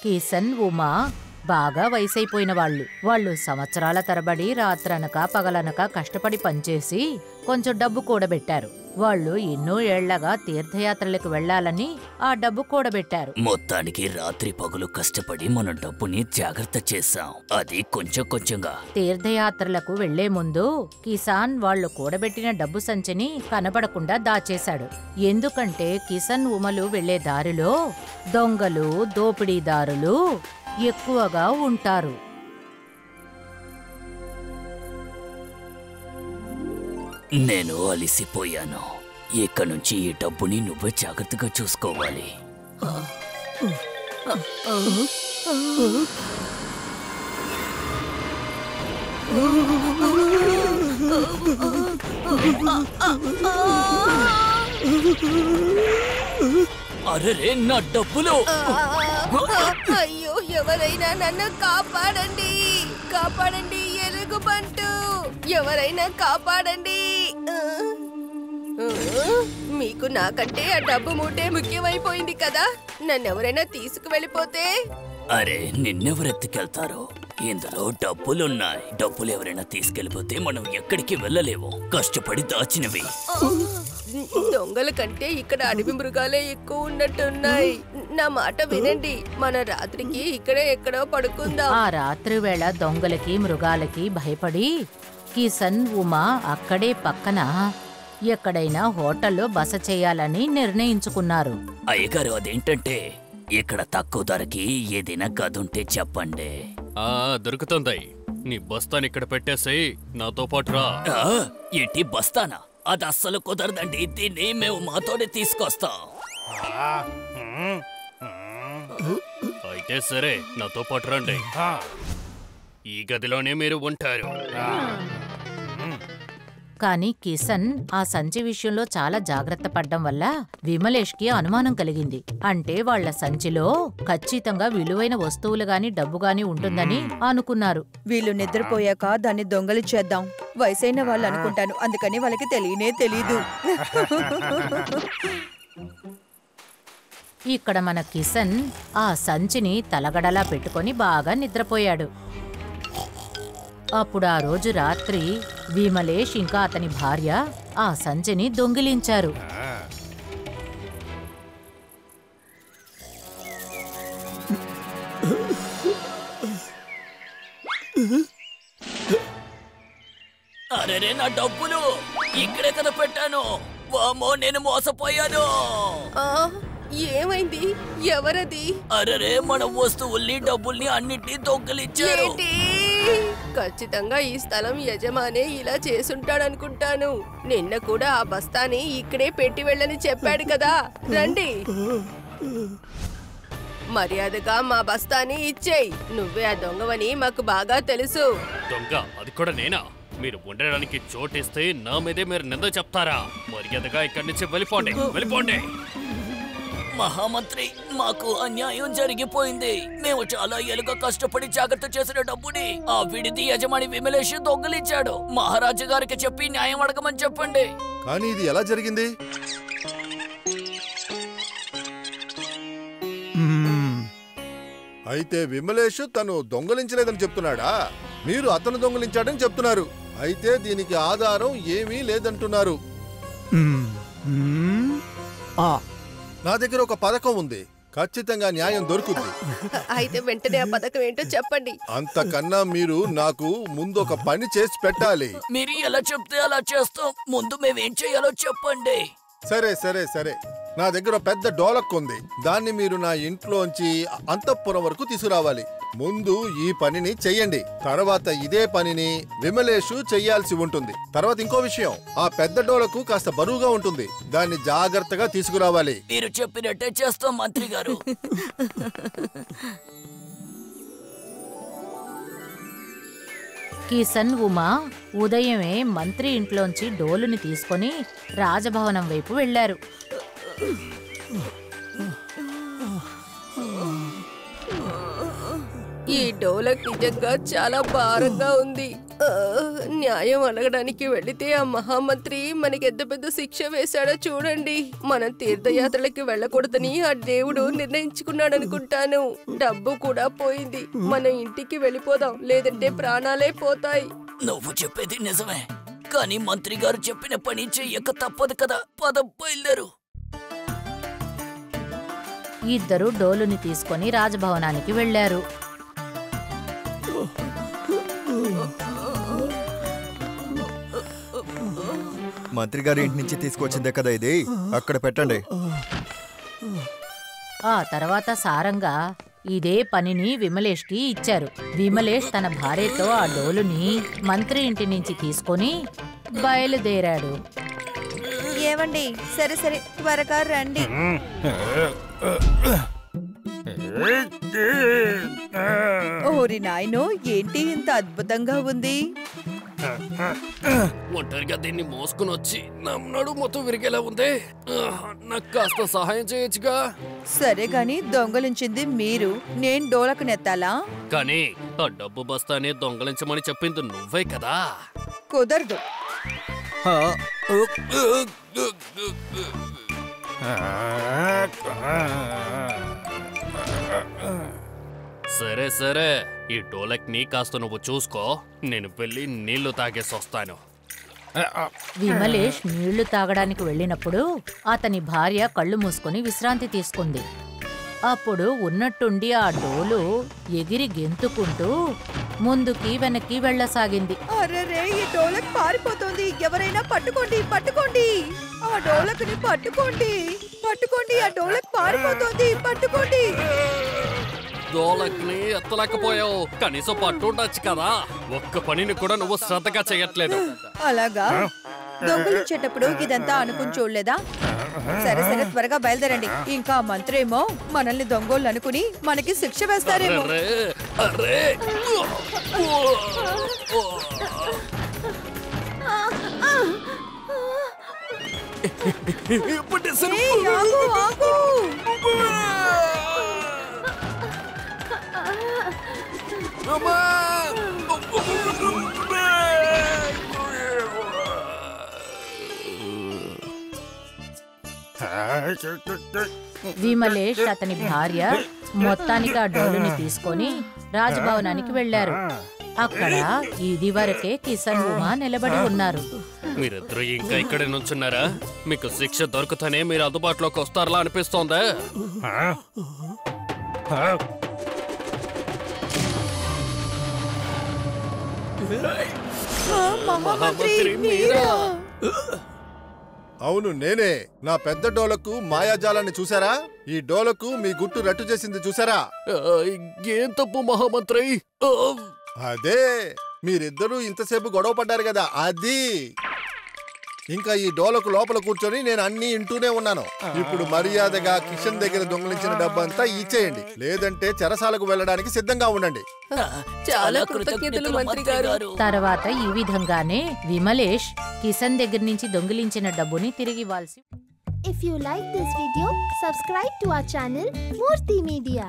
కిషన్, ఉమా బాగా వయసైపోయిన వాళ్ళు సంవత్సరాల తరబడి రాత్రనక పగలనక కష్టపడి పనిచేసి కొంచెం డబ్బు కూడబెట్టారు. వాళ్ళు ఎన్నో ఏళ్లగా తీర్థయాత్రలకు వెళ్లాలని ఆ డబ్బు కూడబెట్టారు. మొత్తానికి రాత్రి పగులు కష్టపడి మన డబ్బుని జాగ్రత్త చేశాం, అది కొంచెం కొంచెంగా. తీర్థయాత్రలకు వెళ్లే ముందు కిసాన్ వాళ్ళు కూడబెట్టిన డబ్బు సంచిని కనబడకుండా దాచేశాడు. ఎందుకంటే కిషన్, ఉమలు వెళ్లే దారిలో దొంగలు, దోపిడీదారులు ఎక్కువగా ఉంటారు. నేను అలిసిపోయాను. ఇక నుంచి ఈ డబ్బుని నువ్వే జాగ్రత్తగా చూసుకోవాలి. అరే నా డబ్బులు! అయ్యో, ఎవరైనా నన్ను కాపాడండి, కాపాడండి, ఎలుగుబంటు, ఎవరైనా కాపాడండి. మీకు నాకంటే ఆ డబ్బు మూటే ముఖ్యమైపోయింది కదా, నన్నెవరైనా తీసుకువెళ్ళిపోతే? అరే నిన్నెవరెత్తుకెళ్తారో? ఇందులో డబ్బులున్నాయి. డబ్బులు ఎవరైనా తీసుకెళ్ళిపోతే మనం ఎక్కడికి వెళ్ళలేము, కష్టపడి దాచినవి. దొంగల కంటే ఇక్కడ అడవి మృగాలే ఎక్కువ ఉన్నట్టున్నాయి. నా మాట వినండి, మన రాత్రికి ఇక్కడే ఎక్కడో పడుకుందాం. ఆ రాత్రి వేళ దొంగలకి, మృగాలకి భయపడి కిషన్, ఉమా అక్కడే పక్కన ఎక్కడైనా హోటల్లో బస చేయాలని నిర్ణయించుకున్నారు. అయ్యగారు, అదేంటంటే ఇక్కడ తక్కువ ధరకి ఏదైనా గదుంటే చెప్పండి. దొరుకుతుంది. నీ బస్తాని ఇక్కడ పెట్టేసేయ్, నాతో పాటు రా. ఏంటి బస్తానా? అది అస్సలు కుదరదండి, దీన్ని మేము మాతోనే తీసుకొస్తాం. అయితే సరే, నాతో పాటు రండి. ఈ గదిలోనే మీరు ఉంటారు. కానీ కిషన్ ఆ సంచి విషయంలో చాలా జాగ్రత్త పడ్డం వల్ల విమలేష్కి అనుమానం కలిగింది. అంటే వాళ్ల సంచిలో ఖచ్చితంగా విలువైన వస్తువులు గాని డబ్బు గాని ఉంటుందని అనుకున్నారు. వీళ్ళు నిద్రపోయాక దాన్ని దొంగలు చేద్దాం. వయసైన వాళ్ళు అనుకుంటాను, అందుకని వాళ్ళకి తెలియనే తెలీదు. ఇక్కడ మన కిషన్ ఆ సంచిని తలగడలా పెట్టుకొని బాగా నిద్రపోయాడు. అప్పుడు ఆ రోజు రాత్రి విమలేష్ ఇంకా అతని భార్య ఆ సంచిని దొంగిలించారు. అరే నా డబ్బులు ఇక్కడే కదా పెట్టాను. వామో, నేను మోసపోయాను. ఏమైంది? ఎవరది? అరే మన వస్తువుల్ని, డబ్బుల్ని అన్నిటినీ దొంగిలించారు. ఖచ్చితంగా ఈ స్థలం యజమానే ఇలా చేసుంటాడనుకుంటాను. నిన్న కూడా ఆ బస్తాని ఇక్కడే పెట్టి వెళ్ళని చెప్పాడు కదా. రండి, మర్యాదగా మా బస్తాని ఇచ్చేయ్. నువ్వే ఆ దొంగవని మాకు బాగా తెలుసు. దొంగ? అది కూడా నేనా? మీరు ఉండడానికి చోటిస్తే నా మీదే మీరు నింద చెప్తారా? మర్యాదగా ఇక్కడి నుంచి వెళ్ళిపోండి, వెళ్ళిపోండి. మహామంత్రి, మాకు అన్యాయం జరిగిపోయింది. మేము చాలా ఏళ్ళుగా కష్టపడి జాగ్రత్త చేసిన డబ్బుని ఆ విడిది యజమాని విమలేష్ దొంగిలించాడు. మహారాజు గారికి చెప్పి న్యాయం అడగమని చెప్పండి. కానీ ఇది ఎలా జరిగింది? అయితే విమలేష్ తను దొంగలించలేదని చెప్తున్నాడా? మీరు అతను దొంగలించాడని చెప్తున్నారు. అయితే దీనికి ఆధారం ఏమీ లేదంటున్నారు. నా దగ్గర ఒక పథకం ఉంది, ఖచ్చితంగా న్యాయం దొరుకుతుంది. అయితే వెంటనే ఆ పథకం ఏంటో చెప్పండి. అంతకన్నా మీరు నాకు ముందు ఒక పని చేసి పెట్టాలి. మీరు ఎలా చెప్తే అలా చేస్తాం. ముందు మేమేం చేయాలో చెప్పండి. సరే సరే సరే, నా దగ్గర పెద్ద డోలక్ ఉంది. దాన్ని మీరు నా ఇంట్లోంచి అంతఃపురం వరకు తీసుకురావాలి. ముందు ఈ పనిని చెయ్యండి, తర్వాత ఇదే పనిని విమలేషు చెయ్యాల్సి ఉంటుంది. తర్వాత ఇంకో విషయం, ఆ పెద్ద డోలకు కాస్త బరువుగా ఉంటుంది, దాన్ని జాగ్రత్తగా తీసుకురావాలి. మీరు చెప్పినట్టే చేస్తాం మంత్రి గారు. కిషన్, ఉమా ఉదయమే మంత్రి ఇంట్లోంచి డోలుని తీసుకొని రాజభవనం వైపు వెళ్లారు. ఈ డోలక్ నిజంగా చాలా భారంగా ఉంది. న్యాయం అడగడానికి వెళితే ఆ మహామంత్రి మనకి ఎంత పెద్ద శిక్ష వేశాడో చూడండి. మనం తీర్థయాత్రలకి వెళ్ళకూడదని ఆ దేవుడు నిర్ణయించుకున్నాడు అనుకుంటాను. డబ్బు కూడా పోయింది. మనం ఇంటికి వెళ్ళిపోదాం, లేదంటే ప్రాణాలే పోతాయి. నువ్వు చెప్పేది నిజమే, కానీ మంత్రి గారు చెప్పిన పని చెయ్యక తప్పదు కదా. పద, బయలుదేరు. ఇద్దరు డోలుని తీసుకొని రాజభవనానికి వెళ్లారు. మంత్రి గారి ఇంటి నుంచి తీసుకొచ్చిందే కదా ఇది, అక్కడ పెట్టండి. ఆ తర్వాత సారంగా ఇదే పనిని విమలేష్కి ఇచ్చారు. విమలేష్ తన భార్యతో ఆ డోలుని మంత్రి ఇంటి నుంచి తీసుకొని బయలుదేరాడు. ఏవండి, సరే సరే త్వరగా రండి. ఓరి నాయనో, ఏంటి ఇంత అద్భుతంగా ఉంది? ఒంటరిగా దీన్ని మోసుకుని వచ్చి నమ్మడు మొత్తం విరిగేలా ఉంది. నాకు కాస్త సహాయం చేయొచ్చుగా. సరే గాని దొంగలించింది మీరు, నేను డోలకు నెత్తాలా? కానీ ఆ డబ్బు బస్తానే దొంగలించమని చెప్పింది నువ్వే కదా. కుదరదు. సరే సరే, ఈ డోలక్ నీ కాస్త నువ్వు చూసుకో, నేను వెళ్ళి నీళ్లు తాగేసి వస్తాను. విమలేష్ నీళ్లు తాగడానికి వెళ్ళినప్పుడు అతని భార్య కళ్ళు మూసుకొని విశ్రాంతి తీసుకుంది. అప్పుడు ఉన్నట్టుండి ఆ డోలు ఎగిరి గెంతుకుంటూ ముందుకి వెనక్కి వెళ్ళసాగింది. అరెరే, ఈ డోలక్ పారిపోతుంది. ఎవరైనా పట్టుకోండి, పట్టుకోండి. ఆ డోలక్ని పట్టుకోండి, పట్టుకోండి. ఆ డోలక్ పారిపోతుంది, పట్టుకోండి. డోలక్ని ఎత్తలేకపోయావు, కనీసం పట్టుండొచ్చు కదా. ఒక్క పనిని కూడా నువ్వు శ్రద్ధగా చేయట్లేదు. అలాగా? దొంగలించేటప్పుడు ఇదంతా అనుకుని చూడలేదా? సరే సరే త్వరగా బయలుదేరండి. ఇంకా మంత్రి ఏమో మనల్ని దొంగోళ్ళు అనుకుని మనకి శిక్ష వేస్తారేమో. అరే, ఏయ్, ఆగు, ఆగు. విమలేష్ అతని భార్య మొత్తానికి ఆ డోలుని తీసుకొని రాజభవనానికి వెళ్లారు. అక్కడ ఇది వరకే కిషన్ ఉమా నిలబడి ఉన్నారు. మీరిద్దరు ఇంకా ఇక్కడే నుంచున్నారా? మీకు శిక్ష దొరుకుతానే మీరు అందుబాటులోకి వస్తారలా అనిపిస్తోందా? మహామంత్రి మీరా? అవును, నేనే. నా పెద్ద డోలకు మాయాజాలాన్ని చూసారా? ఈ డోలకు మీ గుట్టు రట్టు చేసింది చూసారా? ఏం తప్పు మహామంత్రి? అదే, మీరిద్దరూ ఇంతసేపు గొడవ పడ్డారు కదా, అది. ఇంకా ఈ డోలకు లోపల కూర్చొని నేను అన్ని ఇంటూనే ఉన్నాను. ఇప్పుడు మర్యాదగా కిషన్ దగ్గర దొంగిలించిన డబ్బంతా ఇచ్చేయండి, లేదంటే చెరసాలకు వెళ్ళడానికి సిద్ధంగా ఉండండి. చాలా కృతజ్ఞతలు మంత్రి గారు. తర్వాత ఈ విధంగానే విమలేష్ కిషన్ దగ్గర నుంచి దొంగిలించిన డబ్బుని తిరిగి ఇవ్వాల్సి. If you like this video, subscribe to our channel Murthy Media.